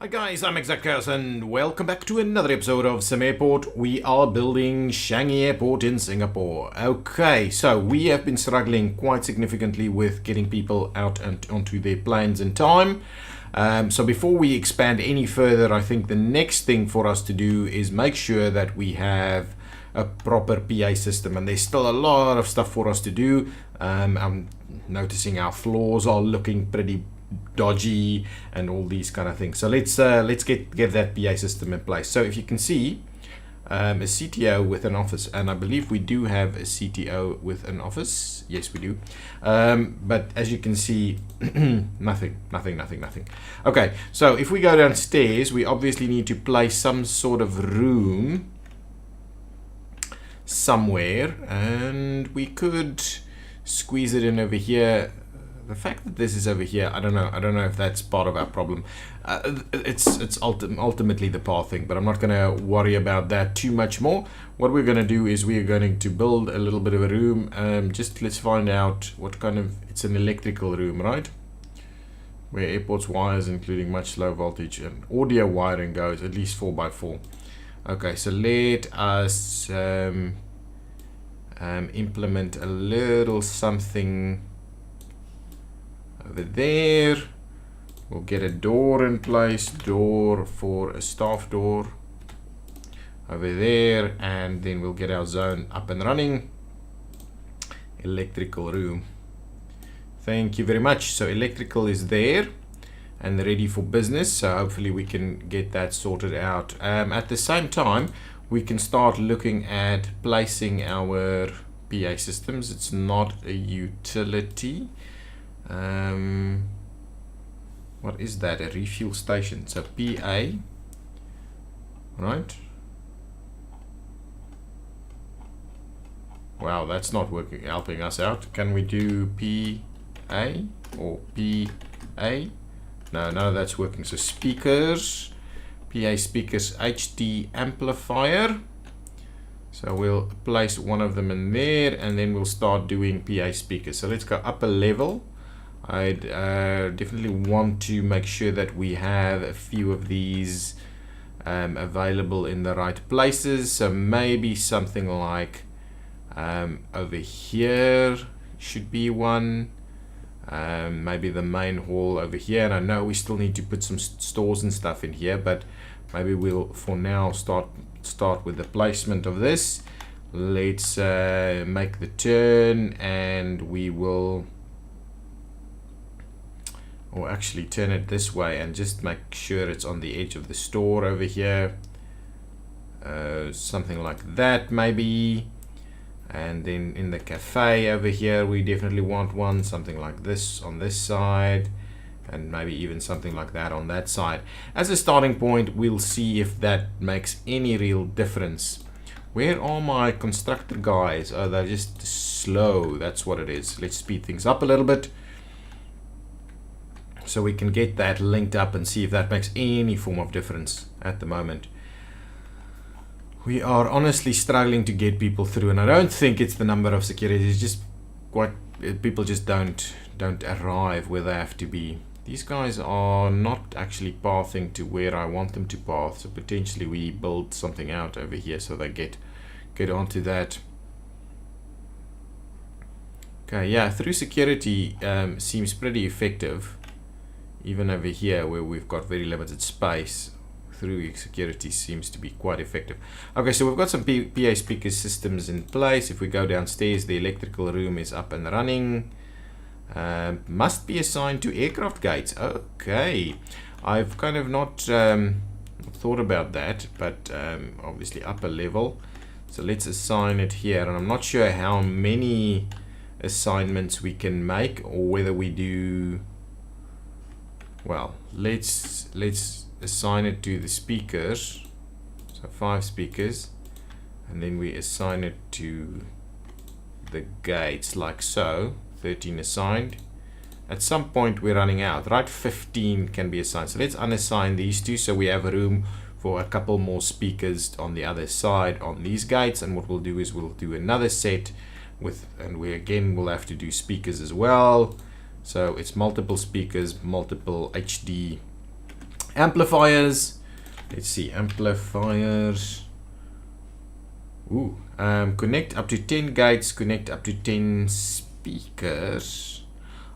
Hi guys, I'm ExactChaos and welcome back to another episode of SimAirport. We are building Changi Airport in Singapore. Okay, so we have been struggling quite significantly with getting people out and onto their planes in time. So before we expand any further, I think the next thing for us to do is make sure that we have a proper PA system, and there's still a lot of stuff for us to do. I'm noticing our floors are looking pretty dodgy and all these kind of things. So let's get that PA system in place. So if you can see, a CTO with an office, and I believe we do have a CTO with an office. Yes, we do. But as you can see, nothing. Okay, so if we go downstairs, we obviously need to place some sort of room somewhere, and we could squeeze it in over here. The fact that this is over here, I don't know if that's part of our problem. It's ultimately the path thing, but I'm not going to worry about that too much more. What we're going to do is we're going to build a little bit of a room. Just let's find out what kind of, it's an electrical room, right? Where airport's wires, including much low voltage and audio wiring, goes at least 4x4. Okay, so let us implement a little something over there. We'll get a door in place, door for a staff door over there, and then we'll get our zone up and running. Electrical room. Thank you very much. So electrical is there and ready for business, so hopefully we can get that sorted out. At the same time, we can start looking at placing our PA systems. It's not a utility. What is that? A refuel station. So PA, right? Wow, that's not working, helping us out. Can we do PA or PA? No, that's working. So speakers, PA speakers, HD amplifier. So we'll place one of them in there, and then we'll start doing PA speakers. So let's go up a level. I'd definitely want to make sure that we have a few of these available in the right places. So maybe something like over here should be one. Maybe the main hall over here. And I know we still need to put some stores and stuff in here, but maybe we'll for now start with the placement of this. Let's make the turn, and we will, or actually turn it this way and just make sure it's on the edge of the store over here. Something like that maybe. And then in the cafe over here, we definitely want one, something like this on this side, and maybe even something like that on that side. As a starting point, we'll see if that makes any real difference. Where are my constructor guys? Oh, they're just slow. That's what it is. Let's speed things up a little bit so we can get that linked up and see if that makes any form of difference at the moment. We are honestly struggling to get people through, and I don't think it's the number of security. It's just quite, people just don't arrive where they have to be. These guys are not actually pathing to where I want them to path, so potentially we build something out over here so they get onto that. Okay, yeah, through security seems pretty effective. Even over here where we've got very limited space, through security seems to be quite effective. Okay, so we've got some PA speaker systems in place. If we go downstairs, the electrical room is up and running. Must be assigned to aircraft gates. Okay, I've kind of not thought about that, but obviously upper level. So let's assign it here, and I'm not sure how many assignments we can make, or whether we do. Well, let's assign it to the speakers. So 5 speakers, and then we assign it to the gates like so. 13 assigned. At some point we're running out, right? 15 can be assigned. So let's unassign these two so we have room for a couple more speakers on the other side on these gates. And what we'll do is we'll do another set with, and we again will have to do speakers as well. So it's multiple speakers, multiple HD Amplifiers. Let's see, amplifiers. Ooh, connect up to 10 gates, connect up to 10 speakers.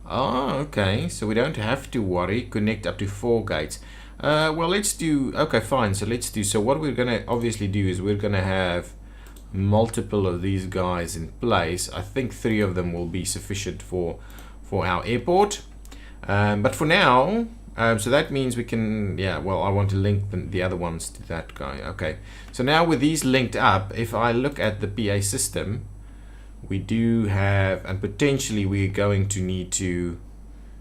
Oh, okay, so we don't have to worry. Connect up to 4 gates. Well, let's do, okay, fine. So let's do, so what we're going to obviously do is we're going to have multiple of these guys in place. I think 3 of them will be sufficient for our airport. But for now, so that means we can, yeah, well, I want to link the other ones to that guy. Okay, so now with these linked up, if I look at the PA system, we do have, and potentially we're going to need to,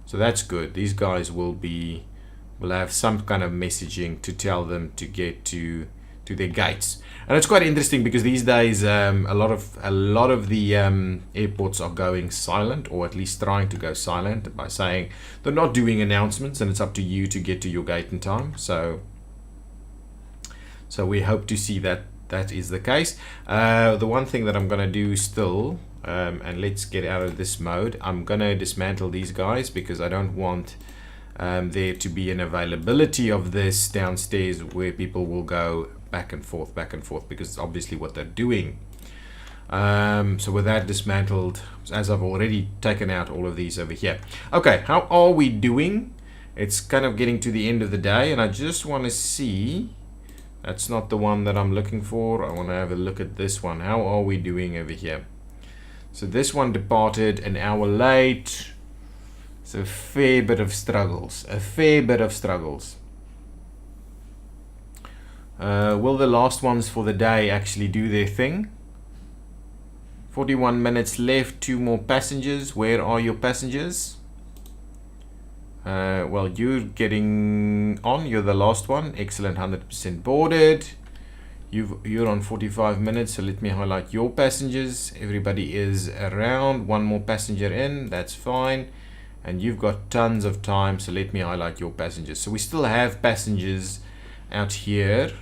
so that's good. These guys will have some kind of messaging to tell them to get to their gates. And it's quite interesting because these days a lot of the airports are going silent, or at least trying to go silent by saying they're not doing announcements and it's up to you to get to your gate in time. So we hope to see that is the case. The one thing that I'm going to do still, and let's get out of this mode, I'm going to dismantle these guys because I don't want there to be an availability of this downstairs where people will go back and forth, because it's obviously what they're doing. So with that dismantled, as I've already taken out all of these over here. Okay, how are we doing? It's kind of getting to the end of the day, and I just want to see, that's not the one that I'm looking for. I want to have a look at this one. How are we doing over here? So this one departed an hour late. It's a fair bit of struggles. Will the last ones for the day actually do their thing? 41 minutes left, 2 more passengers. Where are your passengers? Well, you're getting on. You're the last one. Excellent, 100% boarded. You're on 45 minutes, so let me highlight your passengers. Everybody is around. 1 more passenger in. That's fine. And you've got tons of time, so let me highlight your passengers. So we still have passengers out here,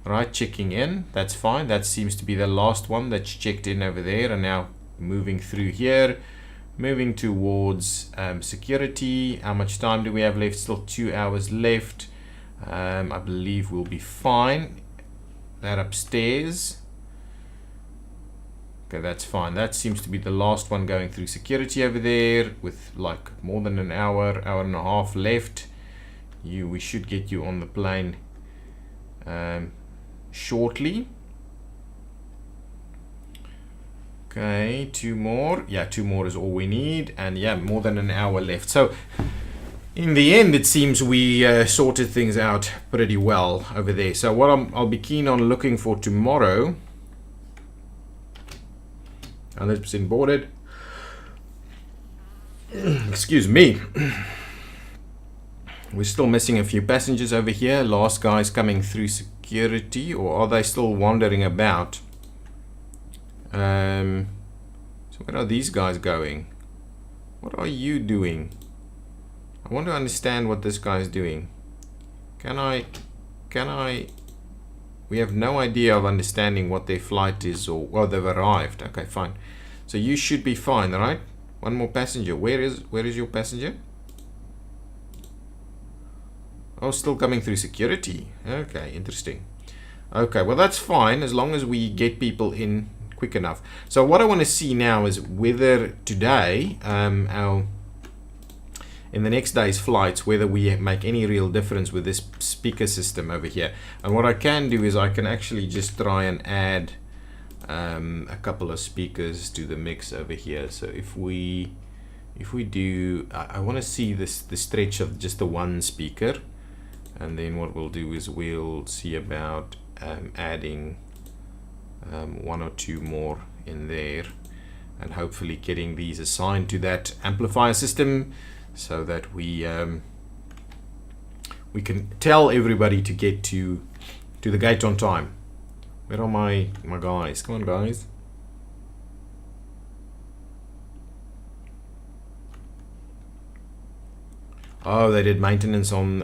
right, checking in. That's fine. That seems to be the last one that's checked in over there, and now moving through here, moving towards security. How much time do we have left? Still 2 hours left. I believe we'll be fine. That upstairs. Okay, that's fine. That seems to be the last one going through security over there, with like more than an hour and a half left. We should get you on the plane shortly. Okay, 2 more. Yeah, 2 more is all we need, and yeah, more than an hour left. So in the end, it seems we sorted things out pretty well over there. So what I'll be keen on looking for tomorrow, 100% boarded. Excuse me. We're still missing a few passengers over here. Last guy's coming through security, or are they still wandering about? So where are these guys going? What are you doing? I want to understand what this guy is doing. Can I? We have no idea of understanding what their flight is, or well, they've arrived. Okay, fine. So you should be fine, right? 1 more passenger. Where is your passenger? Oh, still coming through security. Okay, interesting. Okay, well that's fine as long as we get people in quick enough. So what I want to see now is whether today, in the next day's flights, whether we make any real difference with this speaker system over here. And what I can do is I can actually just try and add a couple of speakers to the mix over here. So if we do, I want to see the stretch of just the 1 speaker, and then what we'll do is we'll see about adding 1 or 2 more in there, and hopefully getting these assigned to that amplifier system, so that we can tell everybody to get to the gate on time. Where are my guys? Come on, guys. Oh, they did maintenance on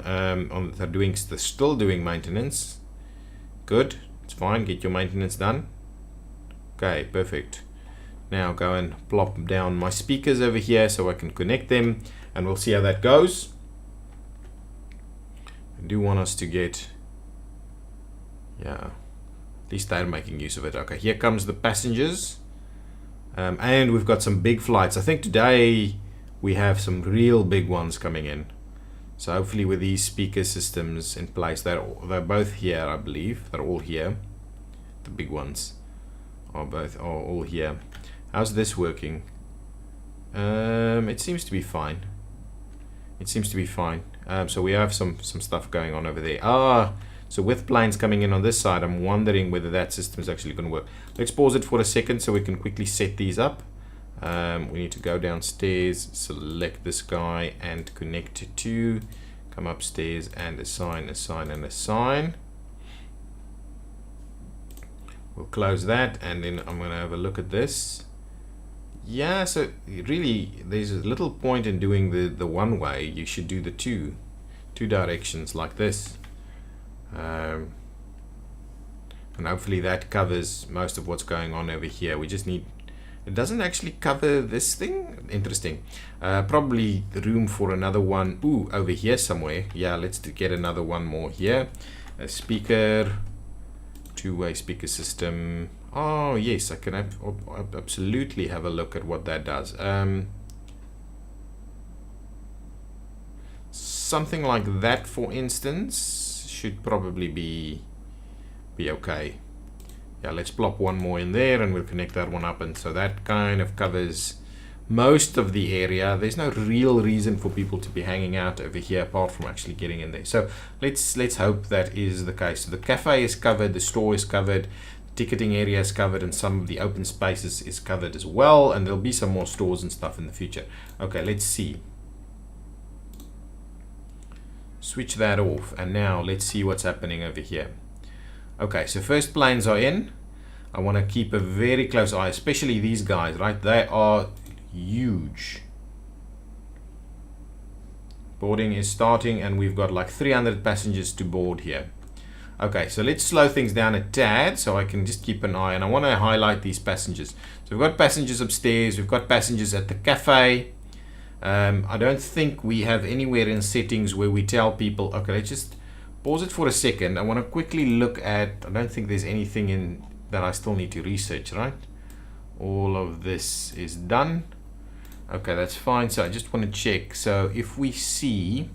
they're still doing maintenance. Good, it's fine. Get your maintenance done. Okay, perfect. Now go and plop down my speakers over here so I can connect them, and we'll see how that goes. I do want us to get, yeah, at least they're making use of it. Okay, here comes the passengers. And we've got some big flights. I think today we have some real big ones coming in. So hopefully with these speaker systems in place, they're both here, I believe. They're all here. The big ones are all here. How's this working? It seems to be fine. It seems to be fine. So we have some stuff going on over there. So with planes coming in on this side, I'm wondering whether that system is actually going to work. Let's pause it for a second so we can quickly set these up. We need to go downstairs, select this guy and connect it to, come upstairs and assign. We'll close that, and then I'm going to have a look at this. Yeah, so really there's a little point in doing the one way. You should do the two directions like this. And hopefully that covers most of what's going on over here. We just need, it doesn't actually cover this thing. Interesting. Probably room for another one. Ooh, over here somewhere. Yeah, let's get another one more here. A speaker, two-way speaker system. Oh yes, I can absolutely have a look at what that does. Something like that, for instance, should probably be okay. Yeah, let's plop one more in there and we'll connect that one up, and so that kind of covers most of the area. There's no real reason for people to be hanging out over here apart from actually getting in there. So let's hope that is the case. So the cafe is covered, the store is covered, the ticketing area is covered, and some of the open spaces is covered as well, and there'll be some more stores and stuff in the future. Okay, let's see. Switch that off, and now let's see what's happening over here. Okay, so first planes are in. I want to keep a very close eye, especially these guys, right? They are huge. Boarding is starting, and we've got like 300 passengers to board here. Okay, so let's slow things down a tad so I can just keep an eye, and I want to highlight these passengers. So we've got passengers upstairs, we've got passengers at the cafe. I don't think we have anywhere in settings where we tell people, okay, let's just pause it for a second. I want to quickly look at, I don't think there's anything in that I still need to research, right? All of this is done. Okay, that's fine. So I just want to check. So if we see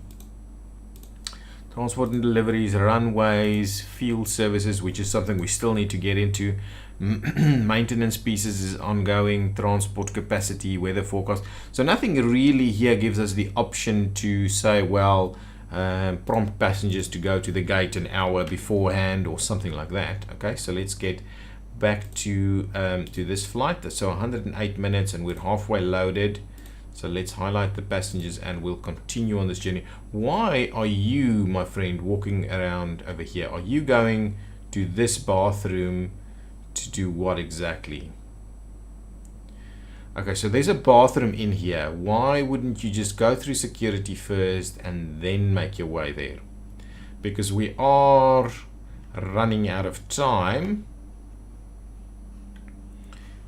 transport and deliveries, runways, field services, which is something we still need to get into. Maintenance pieces is ongoing, transport capacity, weather forecast. So nothing really here gives us the option to say, well, prompt passengers to go to the gate an hour beforehand or something like that. Okay, so let's get back to this flight. So 108 minutes and we're halfway loaded. So let's highlight the passengers and we'll continue on this journey. Why are you, my friend, walking around over here? Are you going to this bathroom to do what exactly? Okay, so there's a bathroom in here. Why wouldn't you just go through security first and then make your way there? Because we are running out of time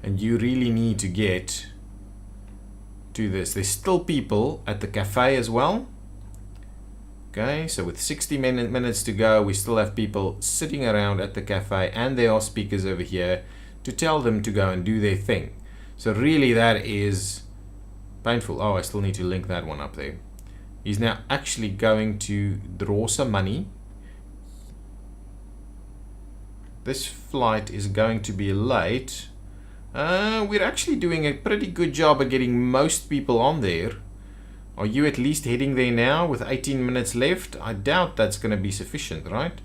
and you really need to get to this. There's still people at the cafe as well. Okay, so with 60 minutes to go, we still have people sitting around at the cafe, and there are speakers over here to tell them to go and do their thing. So really that is painful. Oh, I still need to link that one up there. He's now actually going to draw some money. This flight is going to be late. We're actually doing a pretty good job at getting most people on there. Are you at least heading there now with 18 minutes left? I doubt that's going to be sufficient, right?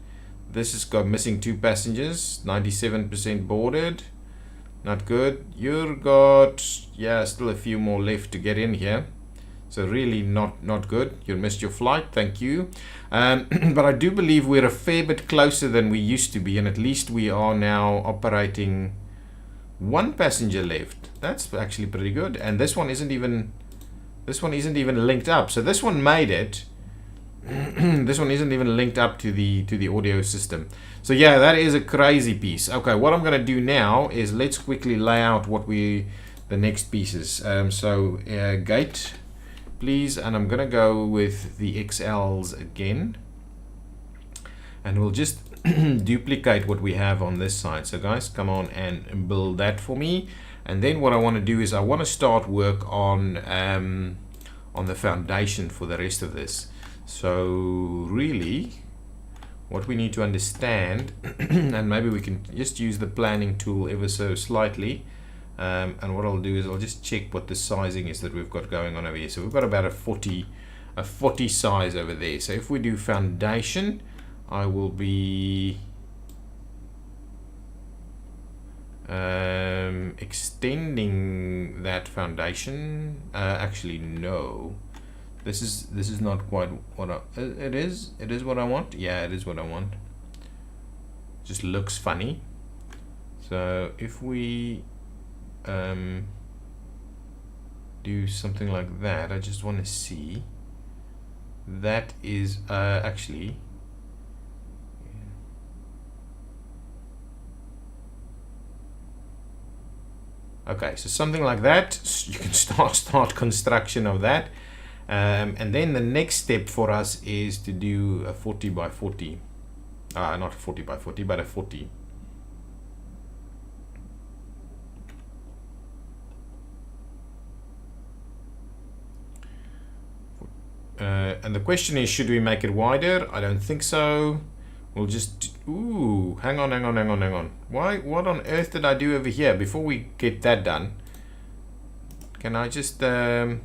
This has got missing 2 passengers, 97% boarded. Not good. You've got, yeah, still a few more left to get in here. So really not good. You missed your flight, thank you. But I do believe we're a fair bit closer than we used to be, and at least we are now operating 1 passenger left. That's actually pretty good. And this one isn't even linked up. So this one made it. This one isn't even linked up to the audio system. So yeah, that is a crazy piece. Okay, what I'm going to do now is let's quickly lay out what the next pieces. Gate, please, and I'm going to go with the XLs again. and we'll just duplicate what we have on this side. So guys, come on and build that for me. And then what I want to do is I want to start work on the foundation for the rest of this. So really what we need to understand and maybe we can just use the planning tool ever so slightly, and what I'll do is I'll just check what the sizing is that we've got going on over here. So we've got about a 40 size over there. So if we do foundation, I will be extending that foundation. Actually no, this is not quite what it is what I want. Yeah, it is what I want. Just looks funny. So if we do something like that, I just want to see that is actually okay, so something like that. You can start construction of that, and then the next step for us is to do a 40 by 40, not 40 by 40 but a 40. And the question is, should we make it wider? I don't think so. We'll just, ooh, hang on. What on earth did I do over here? Before we get that done, can I just, can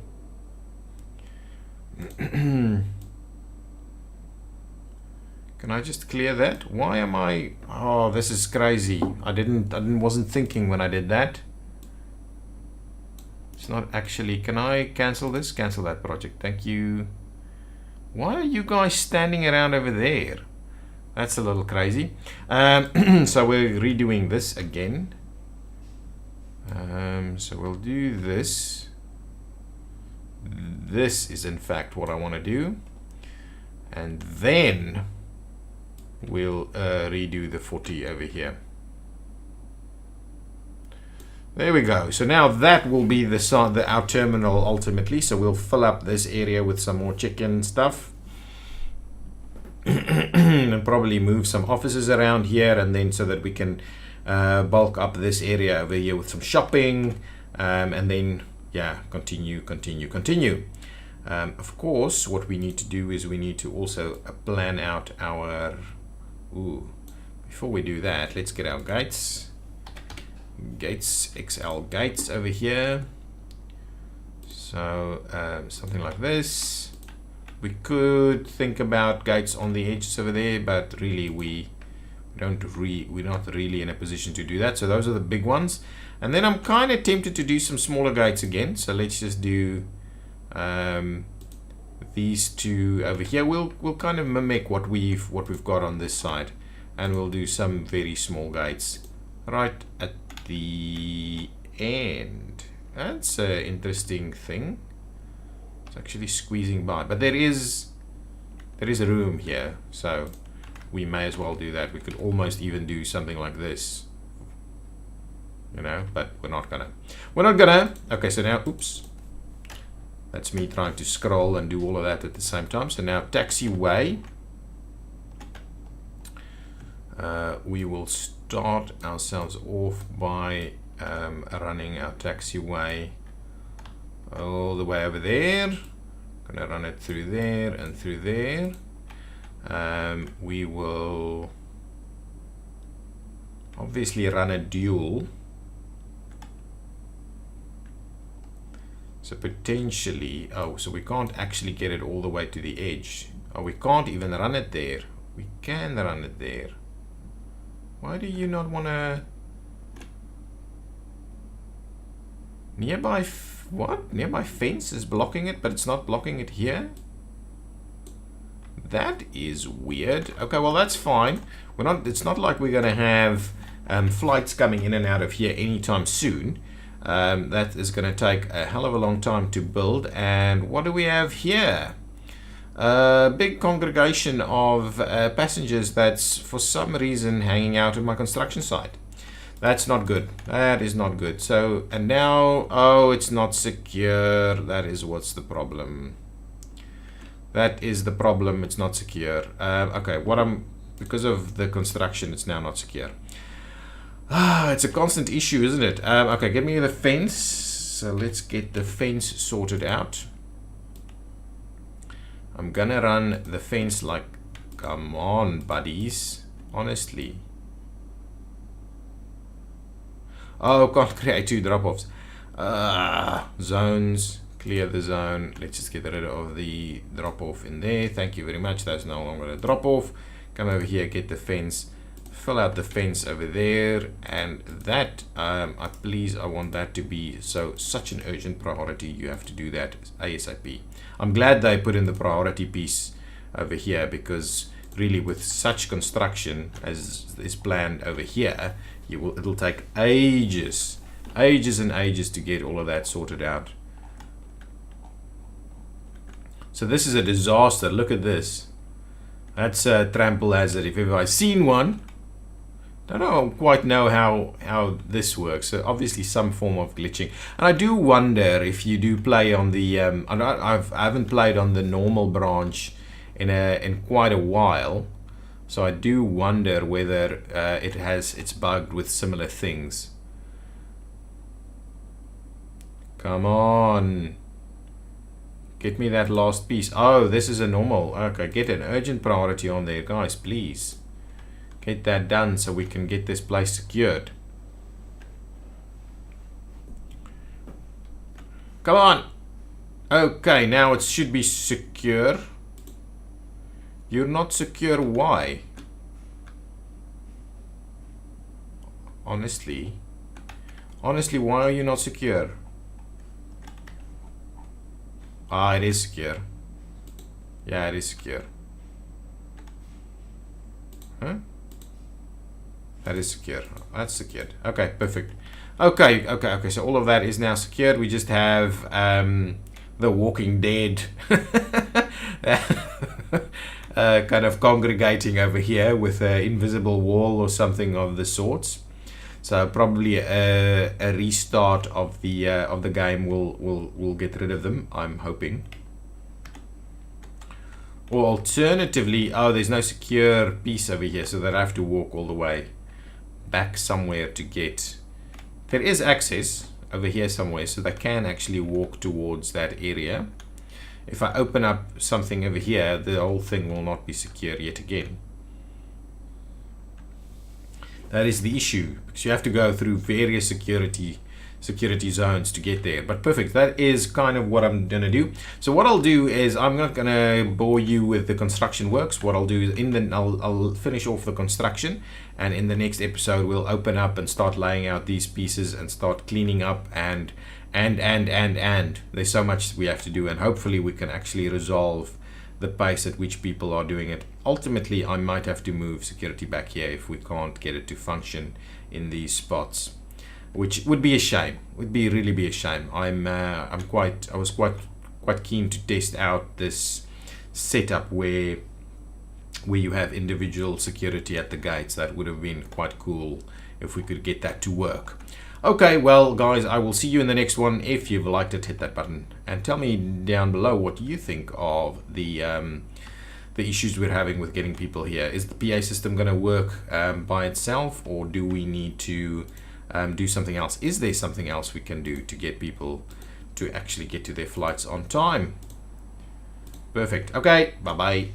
I just clear that? Why am I, oh, this is crazy. I wasn't thinking when I did that. It's not actually, can I cancel this? Cancel that project, thank you. Why are you guys standing around over there? That's a little crazy. So we're redoing this again. So we'll do this. This is in fact what I want to do. And then we'll redo the 40 over here. There we go. So now that will be our terminal ultimately. So we'll fill up this area with some more chicken stuff. And probably move some offices around here, and then so that we can bulk up this area over here with some shopping, and then yeah, continue. Of course, what we need to do is we need to also plan out our before we do that, let's get our gates XL gates over here. So something like this. We could think about gates on the edges over there, but really we're not really in a position to do that. So those are the big ones, and then I'm kind of tempted to do some smaller gates again. So let's just do these two over here. We'll kind of mimic what we've got on this side, and we'll do some very small gates right at the end. That's an interesting thing. It's actually squeezing by, but there is a room here, so we may as well do that. We could almost even do something like this, you know, but we're not gonna. Okay, so now, oops, that's me trying to scroll and do all of that at the same time. So now taxiway, we will start ourselves off by running our taxiway all the way over there. Gonna run it through there and through there. We will obviously run a dual, so potentially, so we can't actually get it all the way to the edge. We can't even run it there. We can run it there. Why do you not want to nearby? What? Nearby fence is blocking it, but it's not blocking it here? That is weird. Okay, well that's fine. It's not like we're gonna have flights coming in and out of here anytime soon. That is gonna take a hell of a long time to build. And what do we have here? A big congregation of passengers that's for some reason hanging out at my construction site. That's not good. That is not good. So, and now, oh, it's not secure. That is what's the problem. That is the problem. It's not secure. Okay, what I'm because of the construction, it's now not secure. Ah, it's a constant issue, isn't it? Okay, give me the fence. So let's get the fence sorted out. I'm gonna run the fence like, come on, buddies. Honestly. Oh, can't create 2 drop-offs. Zones. Clear the zone. Let's just get rid of the drop-off in there. Thank you very much. That's no longer a drop-off. Come over here, get the fence. Fill out the fence over there. And that, I want that to be such an urgent priority. You have to do that ASAP. I'm glad they put in the priority piece over here, because really with such construction as is planned over here, it'll take ages and ages to get all of that sorted out. So this is a disaster. Look at this. That's a trample hazard if ever I've seen one. Don't quite know how this works. So obviously some form of glitching. And I do wonder if you do play on the I haven't played on the normal branch in quite a while. So I do wonder whether it's bugged with similar things. Come on. Get me that last piece. Oh, this is a normal. Okay, get an urgent priority on there, guys, please. Get that done so we can get this place secured. Come on. Okay, now it should be secure. You're not secure. Why? Honestly, why are you not secure? Ah, it is secure. Yeah, it is secure. Huh? That is secure. That's secured. Okay, perfect. Okay. So all of that is now secured. We just have the Walking Dead kind of congregating over here with an invisible wall or something of the sorts. So probably a restart of the game will get rid of them, I'm hoping. Or alternatively, oh, there's no secure piece over here, so they'll have to walk all the way back somewhere to get. There is access over here somewhere, so they can actually walk towards that area. If I open up something over here, the whole thing will not be secure yet again. That is the issue, because you have to go through various security zones to get there. But perfect, that is kind of what I'm gonna do. So what I'll do is, I'm not gonna bore you with the construction works. What I'll do is I'll finish off the construction, and in the next episode we'll open up and start laying out these pieces and start cleaning up and there's so much we have to do, and hopefully we can actually resolve the pace at which people are doing it. Ultimately, I might have to move security back here if we can't get it to function in these spots, which would be a shame. Would be really be a shame. I was quite keen to test out this setup where you have individual security at the gates. That would have been quite cool if we could get that to work. Okay, well guys, I will see you in the next one. If you've liked it, hit that button and tell me down below what you think of the issues we're having with getting people here. Is the PA system going to work by itself, or do we need to do something else? Is there something else we can do to get people to actually get to their flights on time? Perfect. Okay, bye bye.